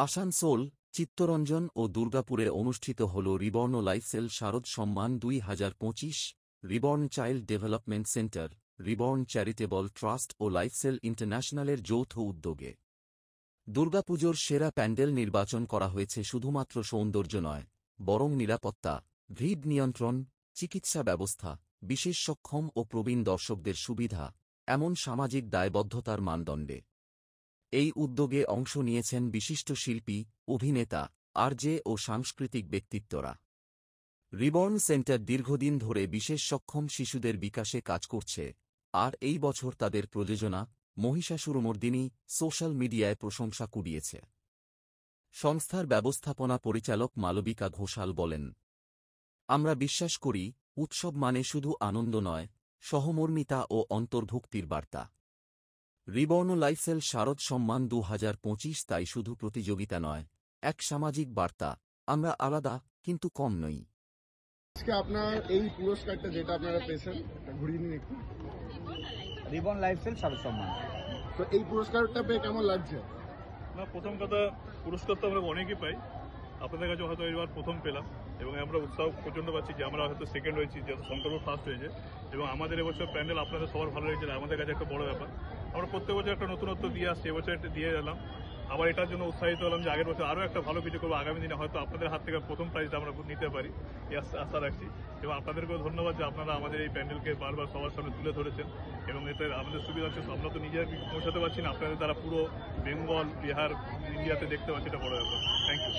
আসানসোল, চিত্তরঞ্জন ও দুর্গাপুরে অনুষ্ঠিত হল রিবর্ন লাইফসেল শারদ সম্মান ২০২৫, Reborn child development centre, Reborn charitable trust ও লাইফসেল ইন্টারন্যাশনালের যৌথ উদ্যোগে। দুর্গাপুজোর সেরা প্যান্ডেল নির্বাচন করা হয়েছে শুধুমাত্র সৌন্দর্য নয়, বরং নিরাপত্তা, ভিড় নিয়ন্ত্রণ, চিকিৎসা ব্যবস্থা, বিশেষ সক্ষম ও প্রবীণ দর্শকদের সুবিধা, এমন সামাজিক দায়বদ্ধতার মানদণ্ডে। এই উদ্যোগে অংশ নিয়েছেন বিশিষ্ট শিল্পী, অভিনেতা, আরজে ও সাংস্কৃতিক ব্যক্তিত্বরা। রিবর্ন সেন্টার দীর্ঘদিন ধরে বিশেষ সক্ষম শিশুদের বিকাশে কাজ করছে, আর এই বছর তাদের প্রযোজনা মহিষাসুরমর্দিনী সোশ্যাল মিডিয়ায় প্রশংসা কুড়িয়েছে। সংস্থার ব্যবস্থাপনা পরিচালক মালবিকা ঘোষাল বলেন, আমরা বিশ্বাস করি উৎসব মানে শুধু আনন্দ নয়, সহমর্মিতা ও অন্তর্ভুক্তির বার্তা। রিবর্ন লাইফসেল শারদ সম্মান ২০২৫ তাই শুধু প্রতিযোগিতা নয়, এক সামাজিক বার্তা, আমরা আলাদা কিন্তু কম নই। আজকে আপনার এই পুরস্কারটা যেটা আপনারা পেয়েছেন, ঘুরিয়ে নিন একটু। রিবর্ন লাইফসেল শারদ সম্মান, তো এই পুরস্কারটা পেয়ে কেমন লাগছে? না, প্রথম কথা, পুরস্কার তো আমরা অনেকই পাই, আপনাদের কাছে হয়তো এবার প্রথম পেলাম এবং আমরা উৎসাহ প্রচন্ড পাচ্ছি যে আমরা হয়তো সেকেন্ড হয়েছি, যেহেতু শঙ্করপুর ফার্স্ট হয়েছে এবং আমাদের এবছর প্যান্ডেল আপনাদের সবার ভালো হয়েছে, আমাদের কাছে একটা বড় ব্যাপার। আমরা প্রত্যেক বছর একটা নতুনত্ব দিয়ে আসছি, এবছর একটা দিয়ে এলাম, আবার এটার জন্য উৎসাহিত হলাম যে আগের বছর আরও একটা ভালো কিছু করবো, আগামী দিনে হয়তো আপনাদের হাত থেকে প্রথম প্রাইজটা আমরা নিতে পারি, এই আশা রাখছি। এবং আপনাদেরকেও ধন্যবাদ যে আপনারা আমাদের এই প্যান্ডেলকে বারবার সবার সামনে তুলে ধরেছেন এবং এতে আমাদের সুবিধা হচ্ছে, আমরা তো নিজের পৌঁছাতে পারছি না, আপনাদের দ্বারা পুরো বেঙ্গল, বিহার, ইন্ডিয়াতে দেখতে পাচ্ছি, এটা বড় ব্যাপার। Thank you.